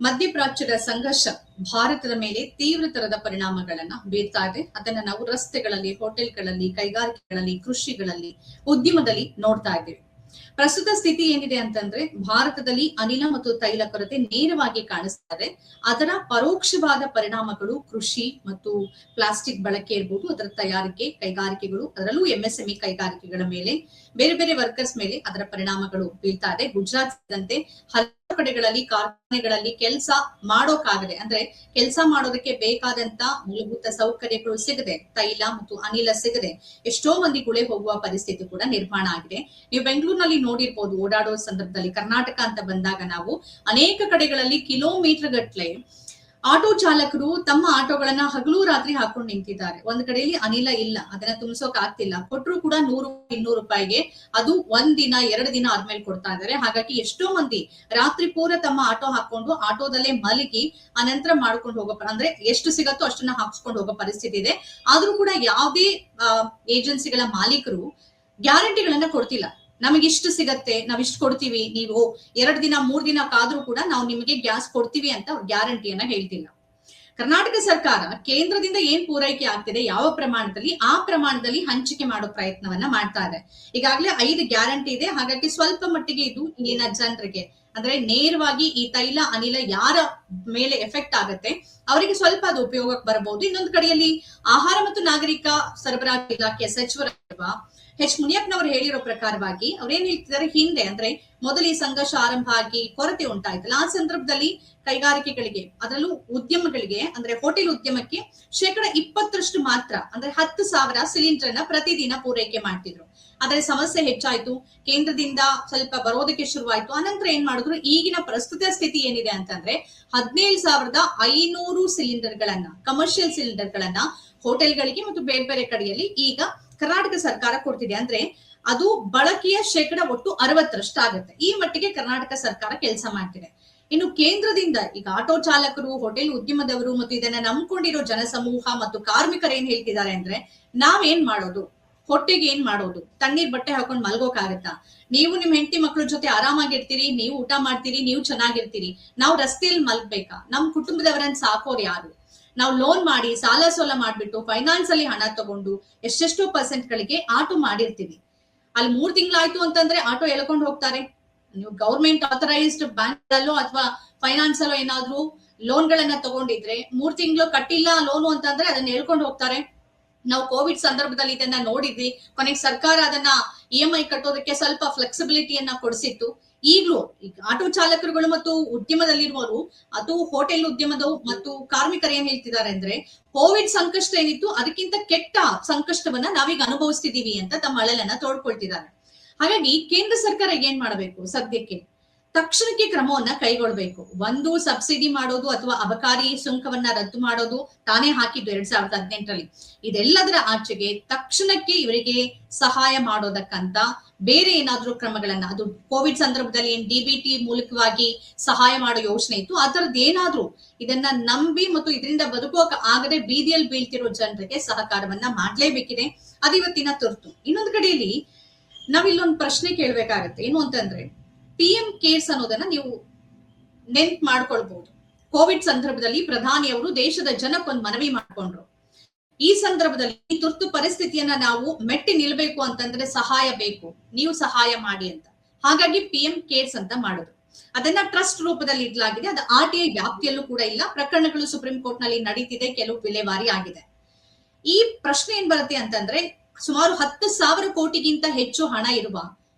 ಮಧ್ಯಪ್ರಾಚ್ಯದ ಸಂಘರ್ಷ ಭಾರತದ ಮೇಲೆ ತೀವ್ರತರದ ಪರಿಣಾಮಗಳನ್ನ ಬೀರ್ತಾ ಇದೆ. ಅದನ್ನ ನಾವು ರಸ್ತೆಗಳಲ್ಲಿ, ಹೋಟೆಲ್ಗಳಲ್ಲಿ, ಕೈಗಾರಿಕೆಗಳಲ್ಲಿ, ಕೃಷಿಗಳಲ್ಲಿ, ಉದ್ಯಮದಲ್ಲಿ ನೋಡ್ತಾ ಇದ್ದೀವಿ. ಪ್ರಸ್ತುತ ಸ್ಥಿತಿ ಏನಿದೆ ಅಂತಂದ್ರೆ ಭಾರತದಲ್ಲಿ ಅನಿಲ ಮತ್ತು ತೈಲ ಕೊರತೆ ನೇರವಾಗಿ ಕಾಣಿಸ್ತಾ ಇದೆ. ಅದರ ಪರೋಕ್ಷವಾದ ಪರಿಣಾಮಗಳು ಕೃಷಿ ಮತ್ತು ಪ್ಲಾಸ್ಟಿಕ್ ಬಳಕೆ ಇರ್ಬೋದು, ಅದರ ತಯಾರಿಕೆ, ಕೈಗಾರಿಕೆಗಳು, ಅದರಲ್ಲೂ ಎಂಎಸ್ಎಂಇ ಕೈಗಾರಿಕೆಗಳ ಮೇಲೆ, ಬೇರೆ ಬೇರೆ ವರ್ಕರ್ಸ್ ಮೇಲೆ ಅದರ ಪರಿಣಾಮಗಳು ಬೀಳ್ತಾ ಇದೆ. ಗುಜರಾತ್ ಸೇರಿದಂತೆ ಹಲವು ಕಡೆಗಳಲ್ಲಿ ಕಾರ್ಖಾನೆಗಳಲ್ಲಿ ಕೆಲಸ ಮಾಡೋಕಾಗದೆ, ಅಂದ್ರೆ ಕೆಲಸ ಮಾಡೋದಕ್ಕೆ ಬೇಕಾದಂತ ಮೂಲಭೂತ ಸೌಕರ್ಯಗಳು ಸಿಗದೆ, ತೈಲ ಮತ್ತು ಅನಿಲ ಸಿಗದೆ ಎಷ್ಟೋ ಮಂದಿ ಗುಳೆ ಹೋಗುವ ಪರಿಸ್ಥಿತಿ ಕೂಡ ನಿರ್ಮಾಣ ಆಗಿದೆ. ನೀವು ಬೆಂಗಳೂರಿನಲ್ಲಿ ನೋಡಿರ್ಬೋದು, ಓಡಾಡೋ ಸಂದರ್ಭದಲ್ಲಿ ಕರ್ನಾಟಕ ಅಂತ ಬಂದಾಗ ನಾವು ಅನೇಕ ಕಡೆಗಳಲ್ಲಿ ಕಿಲೋಮೀಟರ್ ಗಟ್ಲೆ ಆಟೋ ಚಾಲಕರು ತಮ್ಮ ಆಟೋಗಳನ್ನ ಹಗಲು ರಾತ್ರಿ ಹಾಕೊಂಡು ನಿಂತಿದ್ದಾರೆ. ಒಂದ್ ಕಡೆಯಲ್ಲಿ ಅನಿಲ ಇಲ್ಲ, ಅದನ್ನ ತುಂಬಿಸೋಕ್ ಆಗ್ತಿಲ್ಲ, ಕೊಟ್ಟರು ಕೂಡ 100-200 ರೂಪಾಯಿಗೆ ಅದು ಒಂದ್ ದಿನ 2 ದಿನ ಆದ್ಮೇಲೆ ಕೊಡ್ತಾ ಇದ್ದಾರೆ. ಹಾಗಾಗಿ ಎಷ್ಟೋ ಮಂದಿ ರಾತ್ರಿ ಪೂರ ತಮ್ಮ ಆಟೋ ಹಾಕೊಂಡು ಆಟೋದಲ್ಲೇ ಮಲಗಿ ಅನಂತರ ಮಾಡ್ಕೊಂಡು ಹೋಗೋ, ಅಂದ್ರೆ ಎಷ್ಟು ಸಿಗತ್ತೋ ಅಷ್ಟನ್ನ ಹಾಕ್ಸ್ಕೊಂಡು ಹೋಗೋ ಪರಿಸ್ಥಿತಿ ಇದೆ. ಆದ್ರೂ ಕೂಡ ಯಾವುದೇ ಏಜೆನ್ಸಿಗಳ ಮಾಲೀಕರು ಗ್ಯಾರಂಟಿಗಳನ್ನ ಕೊಡ್ತಿಲ್ಲ. ನಮಗಿಷ್ಟು ಸಿಗತ್ತೆ, ನಾವಿಷ್ಟು ಕೊಡ್ತೀವಿ, ನೀವು 2 ದಿನ 3 ದಿನ ಕಾದ್ರೂ ಕೂಡ ನಾವು ನಿಮಗೆ ಗ್ಯಾಸ್ ಕೊಡ್ತೀವಿ ಅಂತ ಅವ್ರ ಗ್ಯಾರಂಟಿಯನ್ನ ಹೇಳ್ತಿಲ್ಲ. ಕರ್ನಾಟಕ ಸರ್ಕಾರ ಕೇಂದ್ರದಿಂದ ಏನ್ ಪೂರೈಕೆ ಆಗ್ತಿದೆ, ಯಾವ ಪ್ರಮಾಣದಲ್ಲಿ, ಆ ಪ್ರಮಾಣದಲ್ಲಿ ಹಂಚಿಕೆ ಮಾಡೋ ಪ್ರಯತ್ನವನ್ನ ಮಾಡ್ತಾ ಇದೆ. ಈಗಾಗಲೇ 5 ಗ್ಯಾರಂಟಿ ಇದೆ. ಹಾಗಾಗಿ ಸ್ವಲ್ಪ ಮಟ್ಟಿಗೆ ಇದು ಇಲ್ಲಿನ ಜನರಿಗೆ, ಅಂದ್ರೆ ನೇರವಾಗಿ ಈ ತೈಲ ಅನಿಲ ಯಾರ ಮೇಲೆ ಎಫೆಕ್ಟ್ ಆಗುತ್ತೆ ಅವರಿಗೆ ಸ್ವಲ್ಪ ಅದು ಉಪಯೋಗಕ್ಕೆ ಬರಬಹುದು. ಇನ್ನೊಂದು ಕಡೆಯಲ್ಲಿ ಆಹಾರ ಮತ್ತು ನಾಗರಿಕ ಸರಬರಾಜು ಇಲಾಖೆಯ ಸಚಿವರಾಗಿರುವ ಎಚ್ ಮುನಿಯಪ್ಪನವರು ಹೇಳಿರೋ ಪ್ರಕಾರವಾಗಿ ಅವ್ರೇನ್ ಹೇಳ್ತಿದ್ದಾರೆ, ಹಿಂದೆ ಅಂದ್ರೆ ಮೊದಲು ಈ ಸಂಘರ್ಷ ಆರಂಭ ಆಗಿ ಕೊರತೆ ಉಂಟಾಯ್ತಲ್ಲ, ಆ ಸಂದರ್ಭದಲ್ಲಿ ಕೈಗಾರಿಕೆಗಳಿಗೆ, ಅದರಲ್ಲೂ ಉದ್ಯಮಗಳಿಗೆ, ಅಂದ್ರೆ ಹೋಟೆಲ್ ಉದ್ಯಮಕ್ಕೆ 20% ಮಾತ್ರ, ಅಂದ್ರೆ 10,000 ಸಿಲಿಂಡರ್ ನ ಪ್ರತಿದಿನ ಪೂರೈಕೆ ಮಾಡ್ತಿದ್ರು. ಆದ್ರೆ ಸಮಸ್ಯೆ ಹೆಚ್ಚಾಯ್ತು, ಕೇಂದ್ರದಿಂದ ಸ್ವಲ್ಪ ಬರೋದಕ್ಕೆ ಶುರುವಾಯ್ತು. ಅನಂತರ ಏನ್ ಮಾಡಿದ್ರು, ಈಗಿನ ಪ್ರಸ್ತುತ ಸ್ಥಿತಿ ಏನಿದೆ ಅಂತಂದ್ರೆ 17,500 ಸಿಲಿಂಡರ್ ಗಳನ್ನ, ಕಮರ್ಷಿಯಲ್ ಸಿಲಿಂಡರ್ ಗಳನ್ನ ಹೋಟೆಲ್ಗಳಿಗೆ ಮತ್ತು ಬೇರೆ ಬೇರೆ ಕಡೆಯಲ್ಲಿ ಈಗ ಕರ್ನಾಟಕ ಸರ್ಕಾರ ಕೊಡ್ತಿದೆ. ಅಂದ್ರೆ ಅದು ಬಳಕೆಯ ಒಟ್ಟು 60% ಆಗುತ್ತೆ. ಈ ಮಟ್ಟಿಗೆ ಕರ್ನಾಟಕ ಸರ್ಕಾರ ಕೆಲಸ ಮಾಡ್ತಿದೆ. ಇನ್ನು ಕೇಂದ್ರದಿಂದ ಈಗ ಆಟೋ ಚಾಲಕರು, ಹೋಟೆಲ್ ಉದ್ಯಮದವರು ಮತ್ತು ಇದನ್ನ ನಂಬ್ಕೊಂಡಿರೋ ಜನಸಮೂಹ ಮತ್ತು ಕಾರ್ಮಿಕರು ಏನ್ ಹೇಳ್ತಿದ್ದಾರೆ ಅಂದ್ರೆ, ನಾವೇನ್ ಮಾಡೋದು, ಹೊಟ್ಟೆಗೆ ಏನ್ ಮಾಡೋದು, ತಣ್ಣೀರ್ ಬಟ್ಟೆ ಹಾಕೊಂಡು ಮಲ್ಗೋಕಾಗತ್ತಾ? ನೀವು ನಿಮ್ ಹೆಂಡತಿ ಮಕ್ಳ ಜೊತೆ ಆರಾಮಾಗಿರ್ತೀರಿ, ನೀವು ಊಟ ಮಾಡ್ತೀರಿ, ನೀವು ಚೆನ್ನಾಗಿರ್ತೀರಿ, ನಾವು ರಸ್ತೆಯಲ್ಲಿ ಮಲ್ಗ್ಬೇಕಾ? ನಮ್ ಕುಟುಂಬದವರನ್ನ ಸಾಕೋರು ಯಾರು? ನಾವು ಲೋನ್ ಮಾಡಿ ಸಾಲ ಸೋಲ ಮಾಡ್ಬಿಟ್ಟು ಫೈನಾನ್ಸ್ ಅಲ್ಲಿ ಹಣ ತಗೊಂಡು ಎಷ್ಟೆಷ್ಟೋ % ಆಟೋ ಮಾಡಿರ್ತೀವಿ. ಅಲ್ಲಿ 3 ತಿಂಗಳಾಯ್ತು ಅಂತಂದ್ರೆ ಆಟೋ ಎಳ್ಕೊಂಡು ಹೋಗ್ತಾರೆ. ನೀವು ಗೌರ್ಮೆಂಟ್ ಆಥರೈಸ್ಡ್ ಬ್ಯಾಂಕ್ ಅಲ್ಲೋ ಅಥವಾ ಫೈನಾನ್ಸ್ ಅಲ್ಲೋ ಏನಾದ್ರು ಲೋನ್ ಗಳನ್ನ ತಗೊಂಡಿದ್ರೆ 3 ತಿಂಗಳು ಕಟ್ಟಿಲ್ಲ ಲೋನು ಅಂತಂದ್ರೆ ಅದನ್ನ ಹೇಳ್ಕೊಂಡು ಹೋಗ್ತಾರೆ. ನಾವು ಕೋವಿಡ್ ಸಂದರ್ಭದಲ್ಲಿ ಇದನ್ನ ನೋಡಿದ್ವಿ. ಕೊನೆಗೆ ಸರ್ಕಾರ ಅದನ್ನ EMI ಕಟ್ಟೋದಕ್ಕೆ ಸ್ವಲ್ಪ ಫ್ಲೆಕ್ಸಿಬಿಲಿಟಿಯನ್ನ ಕೊಡಿಸಿತ್ತು. ಈಗಲೂ ಈಗ ಆಟೋ ಚಾಲಕರುಗಳು ಮತ್ತು ಉದ್ಯಮದಲ್ಲಿರುವವರು, ಅದು ಹೋಟೆಲ್ ಉದ್ಯಮದ ಮತ್ತು ಕಾರ್ಮಿಕರು ಏನ್ ಹೇಳ್ತಿದ್ದಾರೆ ಅಂದ್ರೆ, ಕೋವಿಡ್ ಸಂಕಷ್ಟ ಏನಿತ್ತು ಅದಕ್ಕಿಂತ ಕೆಟ್ಟ ಸಂಕಷ್ಟವನ್ನ ನಾವೀಗ ಅನುಭವಿಸ್ತಿದೀವಿ ಅಂತ ತಮ್ಮ ಅಳಲನ್ನ ತೋಡ್ಕೊಳ್ತಿದ್ದಾರೆ. ಹಾಗಾಗಿ ಕೇಂದ್ರ ಸರ್ಕಾರ ಏನ್ ಮಾಡಬೇಕು, ಸದ್ಯಕ್ಕೆ ತಕ್ಷಣಕ್ಕೆ ಕ್ರಮವನ್ನ ಕೈಗೊಳ್ಬೇಕು. ಒಂದು ಸಬ್ಸಿಡಿ ಮಾಡೋದು ಅಥವಾ ಅಬಕಾರಿ ಸುಂಕವನ್ನ ರದ್ದು ಮಾಡೋದು ತಾನೇ ಹಾಕಿದ್ದು 2018ರಲ್ಲಿ. ಇದೆಲ್ಲದರ ಆಚೆಗೆ ತಕ್ಷಣಕ್ಕೆ ಇವರಿಗೆ ಸಹಾಯ ಮಾಡೋದಕ್ಕಂತ ಬೇರೆ ಏನಾದ್ರೂ ಕ್ರಮಗಳನ್ನ, ಅದು ಕೋವಿಡ್ ಸಂದರ್ಭದಲ್ಲಿ ಏನ್ DBT ಮೂಲಕವಾಗಿ ಸಹಾಯ ಮಾಡೋ ಯೋಚನೆ ಇತ್ತು, ಆ ತರದ್ ಏನಾದ್ರೂ ಇದನ್ನ ನಂಬಿ ಮತ್ತು ಇದರಿಂದ ಬದುಕೋಕ ಆಗದೆ ಬೀದಿಯಲ್ಲಿ ಬೀಳ್ತಿರೋ ಜನರಿಗೆ ಸಹಕಾರವನ್ನ ಮಾಡ್ಲೇಬೇಕಿದೆ. ಅದು ಇವತ್ತಿನ ತುರ್ತು. ಇನ್ನೊಂದು ಕಡೆಯಲ್ಲಿ ನಾವಿಲ್ಲೊಂದು ಪ್ರಶ್ನೆ ಕೇಳ್ಬೇಕಾಗತ್ತೆ, ಏನು ಅಂತಂದ್ರೆ, PM ಕೇರ್ಸ್ ಅನ್ನೋದನ್ನ ನೀವು ನೆನ್ಪ್ ಮಾಡ್ಕೊಳ್ಬಹುದು. ಕೋವಿಡ್ ಸಂದರ್ಭದಲ್ಲಿ ಪ್ರಧಾನಿಯವರು ದೇಶದ ಜನಕ್ಕೊಂದು ಮನವಿ ಮಾಡ್ಕೊಂಡ್ರು, ಈ ಸಂದರ್ಭದಲ್ಲಿ ತುರ್ತು ಪರಿಸ್ಥಿತಿಯನ್ನ ನಾವು ಮೆಟ್ಟಿ ನಿಲ್ಬೇಕು ಅಂತಂದ್ರೆ ಸಹಾಯ ಬೇಕು, ನೀವು ಸಹಾಯ ಮಾಡಿ ಅಂತ. ಹಾಗಾಗಿ PM ಕೇರ್ಸ್ ಅಂತ ಮಾಡೋದು. ಅದನ್ನ ಟ್ರಸ್ಟ್ ರೂಪದಲ್ಲಿ ಇಡ್ಲಾಗಿದೆ. ಅದು RTI ವ್ಯಾಪ್ತಿಯಲ್ಲೂ ಕೂಡ ಇಲ್ಲ. ಪ್ರಕರಣಗಳು ಸುಪ್ರೀಂ ಕೋರ್ಟ್ ನಲ್ಲಿ ನಡೀತಿದೆ, ಕೆಲವು ವಿಲೇವಾರಿ ಆಗಿದೆ. ಈ ಪ್ರಶ್ನೆ ಏನ್ ಬರುತ್ತೆ ಅಂತಂದ್ರೆ, ಸುಮಾರು 10,000 ಕೋಟಿಗಿಂತ ಹೆಚ್ಚು ಹಣ ಇರುವ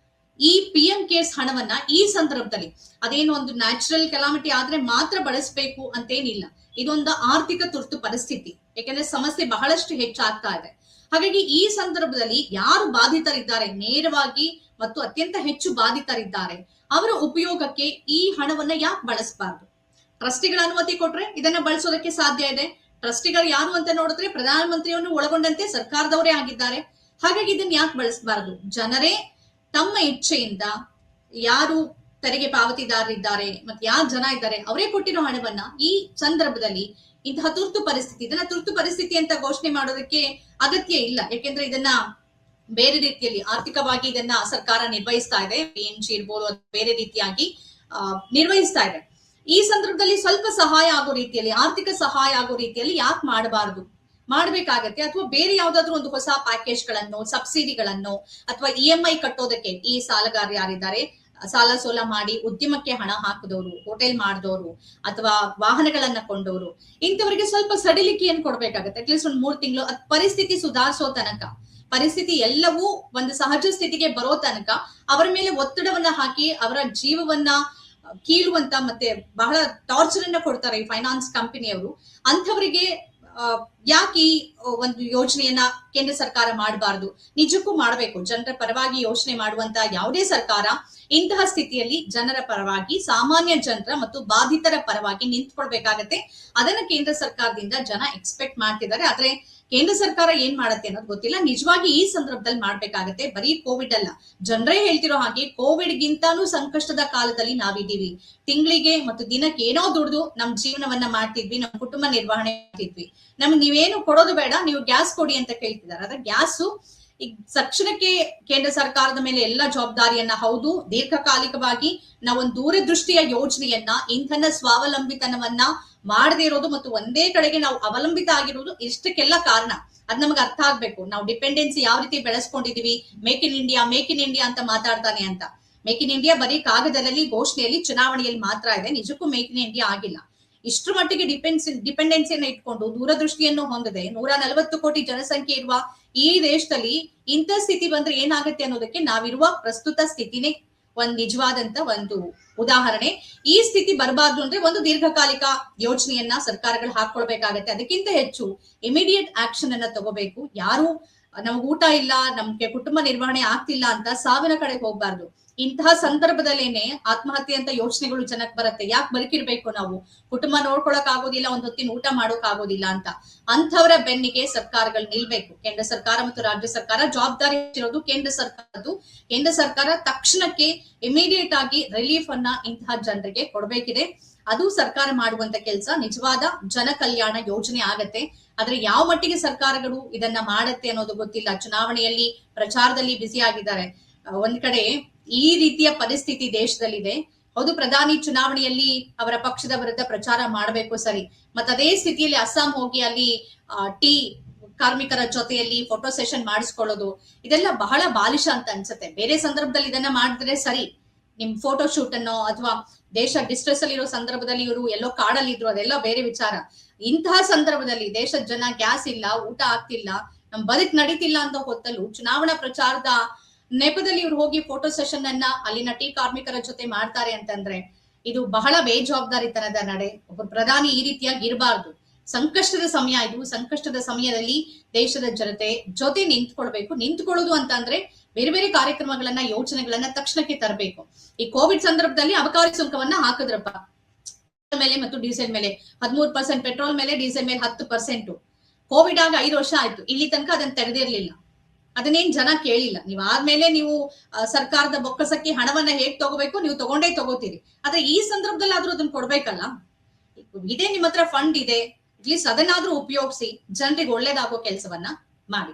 ಈ PM ಕೇರ್ಸ್ ಹಣವನ್ನ ಈ ಸಂದರ್ಭದಲ್ಲಿ, ಅದೇನು ಒಂದು ನ್ಯಾಚುರಲ್ ಕೆಲಾಮಿಟಿ ಆದ್ರೆ ಮಾತ್ರ ಬಳಸಬೇಕು ಅಂತೇನಿಲ್ಲ. ಇದೊಂದು ಆರ್ಥಿಕ ತುರ್ತು ಪರಿಸ್ಥಿತಿ, ಯಾಕಂದ್ರೆ ಸಮಸ್ಯೆ ಬಹಳಷ್ಟು ಹೆಚ್ಚಾಗ್ತಾ ಇದೆ. ಹಾಗಾಗಿ ಈ ಸಂದರ್ಭದಲ್ಲಿ ಯಾರು ಬಾಧಿತರಿದ್ದಾರೆ, ನೇರವಾಗಿ ಮತ್ತು ಅತ್ಯಂತ ಹೆಚ್ಚು ಬಾಧಿತರಿದ್ದಾರೆ, ಅವರ ಉಪಯೋಗಕ್ಕೆ ಈ ಹಣವನ್ನ ಯಾಕೆ ಬಳಸಬಾರ್ದು? ಟ್ರಸ್ಟಿಗಳ ಅನುಮತಿ ಕೊಟ್ರೆ ಇದನ್ನ ಬಳಸೋದಕ್ಕೆ ಸಾಧ್ಯ ಇದೆ. ಟ್ರಸ್ಟಿಗಳು ಯಾರು ಅಂತ ನೋಡಿದ್ರೆ ಪ್ರಧಾನಮಂತ್ರಿಯನ್ನು ಒಳಗೊಂಡಂತೆ ಸರ್ಕಾರದವರೇ ಆಗಿದ್ದಾರೆ. ಹಾಗಾಗಿ ಇದನ್ನ ಯಾಕೆ ಬಳಸಬಾರದು? ಜನರೇ ತಮ್ಮ ಇಚ್ಛೆಯಿಂದ ಯಾರು ತೆರಿಗೆ ಪಾವತಿದಾರರಿದ್ದಾರೆ ಮತ್ತೆ ಯಾರು ಜನ ಇದ್ದಾರೆ ಅವರೇ ಕೊಟ್ಟಿರೋ ಹಣವನ್ನ ಈ ಸಂದರ್ಭದಲ್ಲಿ ಇಂತಹ ತುರ್ತು ಪರಿಸ್ಥಿತಿ, ಇದನ್ನ ತುರ್ತು ಪರಿಸ್ಥಿತಿ ಅಂತ ಘೋಷಣೆ ಮಾಡೋದಕ್ಕೆ ಅಗತ್ಯ ಇಲ್ಲ. ಯಾಕೆಂದ್ರೆ ಇದನ್ನ ಬೇರೆ ರೀತಿಯಲ್ಲಿ ಆರ್ಥಿಕವಾಗಿ ಇದನ್ನ ಸರ್ಕಾರ ನಿರ್ವಹಿಸ್ತಾ ಇದೆ. PNG ಇರ್ಬೋದು, ಬೇರೆ ರೀತಿಯಾಗಿ ನಿರ್ವಹಿಸ್ತಾ ಇದೆ. ಈ ಸಂದರ್ಭದಲ್ಲಿ ಸ್ವಲ್ಪ ಸಹಾಯ ಆಗೋ ರೀತಿಯಲ್ಲಿ, ಆರ್ಥಿಕ ಸಹಾಯ ಆಗೋ ರೀತಿಯಲ್ಲಿ ಯಾಕೆ ಮಾಡಬಾರದು, ಮಾಡ್ಬೇಕಾಗತ್ತೆ. ಅಥವಾ ಬೇರೆ ಯಾವ್ದಾದ್ರು ಒಂದು ಹೊಸ ಪ್ಯಾಕೇಜ್ ಗಳನ್ನು, ಸಬ್ಸಿಡಿಗಳನ್ನು, ಅಥವಾ EMI ಕಟ್ಟೋದಕ್ಕೆ ಈ ಸಾಲಗಾರ ಯಾರಿದ್ದಾರೆ, ಸಾಲ ಸೋಲ ಮಾಡಿ ಉದ್ಯಮಕ್ಕೆ ಹಣ ಹಾಕಿದವರು, ಹೋಟೆಲ್ ಮಾಡಿದವರು, ಅಥವಾ ವಾಹನಗಳನ್ನ ಕೊಂಡವರು, ಇಂಥವರಿಗೆ ಸ್ವಲ್ಪ ಸಡಿಲಿಕೆಯನ್ನು ಕೊಡ್ಬೇಕಾಗತ್ತೆ. ಅಟ್ಲೀಸ್ಟ್ ಒಂದು 3 ತಿಂಗಳು ಪರಿಸ್ಥಿತಿ ಸುಧಾರಿಸೋ ತನಕ, ಪರಿಸ್ಥಿತಿ ಎಲ್ಲವೂ ಒಂದು ಸಹಜ ಸ್ಥಿತಿಗೆ ಬರೋ ತನಕ ಅವರ ಮೇಲೆ ಒತ್ತಡವನ್ನ ಹಾಕಿ ಅವರ ಜೀವವನ್ನ ಕೀಳುವಂತ ಮತ್ತೆ ಬಹಳ ಟಾರ್ಚರ್ ಅನ್ನ ಕೊಡ್ತಾರೆ ಈ ಫೈನಾನ್ಸ್ ಕಂಪನಿಯವರು. ಅಂಥವರಿಗೆ ಯಾಕೆ ಈ ಒಂದು ಯೋಜನೆಯನ್ನ ಕೇಂದ್ರ ಸರ್ಕಾರ ಮಾಡಬಾರದು? ನಿಜಕ್ಕೂ ಮಾಡಬೇಕು. ಜನರ ಪರವಾಗಿ ಯೋಚನೆ ಮಾಡುವಂತ ಯಾವುದೇ ಸರ್ಕಾರ ಇಂತಹ ಸ್ಥಿತಿಯಲ್ಲಿ ಜನರ ಪರವಾಗಿ, ಸಾಮಾನ್ಯ ಜನರ ಮತ್ತು ಬಾಧಿತರ ಪರವಾಗಿ ನಿಂತ್ಕೊಳ್ಬೇಕಾಗತ್ತೆ. ಅದನ್ನ ಕೇಂದ್ರ ಸರ್ಕಾರದಿಂದ ಜನ ಎಕ್ಸ್ಪೆಕ್ಟ್ ಮಾಡ್ತಿದ್ದಾರೆ. ಆದ್ರೆ ಕೇಂದ್ರ ಸರ್ಕಾರ ಏನ್ ಮಾಡತ್ತೆ ಅನ್ನೋದು ಗೊತ್ತಿಲ್ಲ. ನಿಜವಾಗಿ ಈ ಸಂದರ್ಭದಲ್ಲಿ ಮಾಡ್ಬೇಕಾಗತ್ತೆ. ಬರೀ ಕೋವಿಡ್ ಅಲ್ಲ, ಜನರೇ ಹೇಳ್ತಿರೋ ಹಾಗೆ ಕೋವಿಡ್ ಗಿಂತಾನು ಸಂಕಷ್ಟದ ಕಾಲದಲ್ಲಿ ನಾವಿದ್ದೀವಿ. ತಿಂಗಳಿಗೆ ಮತ್ತು ದಿನಕ್ಕೆ ಏನೋ ದುಡ್ದು ನಮ್ ಜೀವನವನ್ನ ಮಾಡ್ತಿದ್ವಿ, ನಮ್ ಕುಟುಂಬ ನಿರ್ವಹಣೆ ಮಾಡ್ತಿದ್ವಿ. ನಮ್ಗೆ ನೀವೇನು ಕೊಡೋದು ಬೇಡ, ನೀವು ಗ್ಯಾಸ್ ಕೊಡಿ ಅಂತ ಕೇಳ್ತಿದ್ದಾರೆ. ಅದ್ರ ಗ್ಯಾಸು ಈಗ ತಕ್ಷಣಕ್ಕೆ ಕೇಂದ್ರ ಸರ್ಕಾರದ ಮೇಲೆ ಎಲ್ಲ ಜವಾಬ್ದಾರಿಯನ್ನ, ಹೌದು, ದೀರ್ಘಕಾಲಿಕವಾಗಿ ನಾವೊಂದು ದೂರದೃಷ್ಟಿಯ ಯೋಜನೆಯನ್ನ, ಇಂಧನ ಸ್ವಾವಲಂಬಿತನವನ್ನ ಮಾಡದೇ ಇರೋದು ಮತ್ತು ಒಂದೇ ಕಡೆಗೆ ನಾವು ಅವಲಂಬಿತ ಆಗಿರೋದು ಇಷ್ಟಕ್ಕೆಲ್ಲ ಕಾರಣ. ಅದ್ ನಮ್ಗೆ ಅರ್ಥ ಆಗ್ಬೇಕು. ನಾವು ಡಿಪೆಂಡೆನ್ಸಿ ಯಾವ ರೀತಿ ಬೆಳೆಸ್ಕೊಂಡಿದೀವಿ. ಮೇಕ್ ಇನ್ ಇಂಡಿಯಾ ಅಂತ ಮಾತಾಡ್ತಾನೆ ಅಂತ. ಮೇಕ್ ಇನ್ ಇಂಡಿಯಾ ಬರೀ ಕಾಗದದಲ್ಲಿ, ಘೋಷಣೆಯಲ್ಲಿ, ಚುನಾವಣೆಯಲ್ಲಿ ಮಾತ್ರ ಇದೆ. ನಿಜಕ್ಕೂ ಮೇಕ್ ಇನ್ ಇಂಡಿಯಾ ಆಗಿಲ್ಲ. ಇಷ್ಟರ ಮಟ್ಟಿಗೆ ಡಿಪೆಂಡೆನ್ಸಿಯನ್ನ ಇಟ್ಕೊಂಡು ದೂರದೃಷ್ಟಿಯನ್ನು ಹೊಂದದೆ 140 ಕೋಟಿ ಜನಸಂಖ್ಯೆ ಇರುವ ಈ ದೇಶದಲ್ಲಿ ಇಂಥ ಸ್ಥಿತಿ ಬಂದ್ರೆ ಏನಾಗುತ್ತೆ ಅನ್ನೋದಕ್ಕೆ ನಾವಿರುವ ಪ್ರಸ್ತುತ ಸ್ಥಿತಿನೇ ಒಂದ್ ನಿಜವಾದಂತ ಒಂದು ಉದಾಹರಣೆ. ಈ ಸ್ಥಿತಿ ಬರಬಾರ್ದು ಅಂದ್ರೆ ಒಂದು ದೀರ್ಘಕಾಲಿಕ ಯೋಜನೆಯನ್ನ ಸರ್ಕಾರಗಳು ಹಾಕೊಳ್ಬೇಕಾಗತ್ತೆ. ಅದಕ್ಕಿಂತ ಹೆಚ್ಚು ಇಮಿಡಿಯೇಟ್ ಆಕ್ಷನ್ ಅನ್ನ ತಗೋಬೇಕು. ಯಾರು ನಮ್ಗೆ ಊಟ ಇಲ್ಲ, ನಮ್ಗೆ ಕುಟುಂಬ ನಿರ್ವಹಣೆ ಆಗ್ತಿಲ್ಲ ಅಂತ ಸಾವಿನ ಕಡೆ ಹೋಗ್ಬಾರ್ದು. ಇಂತಹ ಸಂದರ್ಭದಲ್ಲೇನೆ ಆತ್ಮಹತ್ಯೆ ಅಂತ ಯೋಚನೆಗಳು ಜನಕ್ ಬರುತ್ತೆ. ಯಾಕೆ ಬದುಕಿರ್ಬೇಕು ನಾವು, ಕುಟುಂಬ ನೋಡ್ಕೊಳಕ್ ಆಗೋದಿಲ್ಲ, ಒಂದ್ ಹೊತ್ತಿನ ಊಟ ಮಾಡೋಕ್ ಆಗೋದಿಲ್ಲ ಅಂತ. ಅಂಥವರ ಬೆನ್ನಿಗೆ ಸರ್ಕಾರಗಳು ನಿಲ್ಬೇಕು. ಕೇಂದ್ರ ಸರ್ಕಾರ ಮತ್ತು ರಾಜ್ಯ ಸರ್ಕಾರ ಜವಾಬ್ದಾರಿ ಇರೋದು ಕೇಂದ್ರ ಸರ್ಕಾರದ್ದು. ಕೇಂದ್ರ ಸರ್ಕಾರ ತಕ್ಷಣಕ್ಕೆ ಇಮಿಡಿಯೇಟ್ ಆಗಿ ರಿಲೀಫ್ ಅನ್ನ ಇಂತಹ ಜನರಿಗೆ ಕೊಡ್ಬೇಕಿದೆ. ಅದು ಸರ್ಕಾರ ಮಾಡುವಂತ ಕೆಲಸ. ನಿಜವಾದ ಜನ ಕಲ್ಯಾಣ ಯೋಜನೆ ಆಗತ್ತೆ. ಆದ್ರೆ ಯಾವ ಮಟ್ಟಿಗೆ ಸರ್ಕಾರಗಳು ಇದನ್ನ ಮಾಡತ್ತೆ ಅನ್ನೋದು ಗೊತ್ತಿಲ್ಲ. ಚುನಾವಣೆಯಲ್ಲಿ, ಪ್ರಚಾರದಲ್ಲಿ ಬ್ಯುಸಿ ಆಗಿದ್ದಾರೆ. ಒಂದ್ ಕಡೆ ಈ ರೀತಿಯ ಪರಿಸ್ಥಿತಿ ದೇಶದಲ್ಲಿದೆ. ಹೌದು, ಪ್ರಧಾನಿ ಚುನಾವಣೆಯಲ್ಲಿ ಅವರ ಪಕ್ಷದ ವಿರುದ್ಧ ಪ್ರಚಾರ ಮಾಡಬೇಕು, ಸರಿ. ಮತ್ತ ಅದೇ ಸ್ಥಿತಿಯಲ್ಲಿ ಅಸ್ಸಾಂ ಹೋಗಿ ಅಲ್ಲಿ ಟೀ ಕಾರ್ಮಿಕರ ಜೊತೆಯಲ್ಲಿ ಫೋಟೋ ಸೆಷನ್ ಮಾಡಿಸ್ಕೊಳ್ಳೋದು, ಇದೆಲ್ಲ ಬಹಳ ಬಾಲಿಶ ಅಂತ ಅನ್ಸುತ್ತೆ. ಬೇರೆ ಸಂದರ್ಭದಲ್ಲಿ ಇದನ್ನ ಮಾಡಿದ್ರೆ ಸರಿ, ನಿಮ್ ಫೋಟೋ ಶೂಟ್ ಅನ್ನೋ ಅಥವಾ ದೇಶ ಡಿಸ್ಟ್ರೆಸ್ ಅಲ್ಲಿ ಇರೋ ಸಂದರ್ಭದಲ್ಲಿ ಇವರು ಎಲ್ಲೋ ಕಾಡಲ್ಲಿ ಇದ್ರು, ಅದೆಲ್ಲ ಬೇರೆ ವಿಚಾರ. ಇಂತಹ ಸಂದರ್ಭದಲ್ಲಿ ದೇಶದ ಜನ ಗ್ಯಾಸ್ ಇಲ್ಲ, ಊಟ ಆಗ್ತಿಲ್ಲ, ನಮ್ ಬದುಕ್ ನಡೀತಿಲ್ಲ ಅಂತ ಹೊತ್ತಲು ಚುನಾವಣಾ ಪ್ರಚಾರದ ನೆಪದಲ್ಲಿ ಇವ್ರು ಹೋಗಿ ಫೋಟೋ ಸೆಷನ್ ಅನ್ನ ಅಲ್ಲಿನ ಟೀ ಕಾರ್ಮಿಕರ ಜೊತೆ ಮಾಡ್ತಾರೆ ಅಂತಂದ್ರೆ ಇದು ಬಹಳ ಬೇಜವಾಬ್ದಾರಿತನದ ನಡೆ. ಒಬ್ಬ ಪ್ರಧಾನಿ ಈ ರೀತಿಯಾಗಿ ಇರಬಾರ್ದು. ಸಂಕಷ್ಟದ ಸಮಯ ಇದು. ಸಂಕಷ್ಟದ ಸಮಯದಲ್ಲಿ ದೇಶದ ಜೊತೆ ನಿಂತ್ಕೊಳ್ಳೋದು ಅಂತ ಅಂದ್ರೆ ಬೇರೆ ಬೇರೆ ಕಾರ್ಯಕ್ರಮಗಳನ್ನ, ಯೋಜನೆಗಳನ್ನ ತಕ್ಷಣಕ್ಕೆ ತರಬೇಕು. ಈ ಕೋವಿಡ್ ಸಂದರ್ಭದಲ್ಲಿ ಅಬಕಾರಿ ಸುಂಕವನ್ನ ಹಾಕಿದ್ರಪ್ಪ ಮೇಲೆ ಮತ್ತು ಡೀಸೆಲ್ ಮೇಲೆ 13%, ಪೆಟ್ರೋಲ್ ಮೇಲೆ, ಡೀಸೆಲ್ ಮೇಲೆ 10%. ಕೋವಿಡ್ ಆಗ 5 ವರ್ಷ ಆಯ್ತು. ಇಲ್ಲಿ ತನಕ ಅದನ್ನ ತೆಗೆದಿರ್ಲಿಲ್ಲ. ಅದನ್ನೇನ್ ಜನ ಕೇಳಿಲ್ಲ. ನೀವ್ ಆದ್ಮೇಲೆ ನೀವು ಸರ್ಕಾರದ ಬೊಕ್ಕಸಕ್ಕೆ ಹಣವನ್ನ ಹೇಗ್ ತಗೋಬೇಕು, ನೀವು ತಗೊಂಡೇ ತಗೋತೀರಿ. ಆದ್ರೆ ಈ ಸಂದರ್ಭದಲ್ಲಿ ಆದ್ರೂ ಅದನ್ನ ಕೊಡ್ಬೇಕಲ್ಲ. ಇದೇ ನಿಮ್ಮ ಹತ್ರ ಫಂಡ್ ಇದೆ, ಅಟ್ಲೀಸ್ಟ್ ಅದನ್ನಾದ್ರೂ ಉಪಯೋಗಿಸಿ ಜನರಿಗೆ ಒಳ್ಳೇದಾಗೋ ಕೆಲಸವನ್ನ ಮಾಡಿ.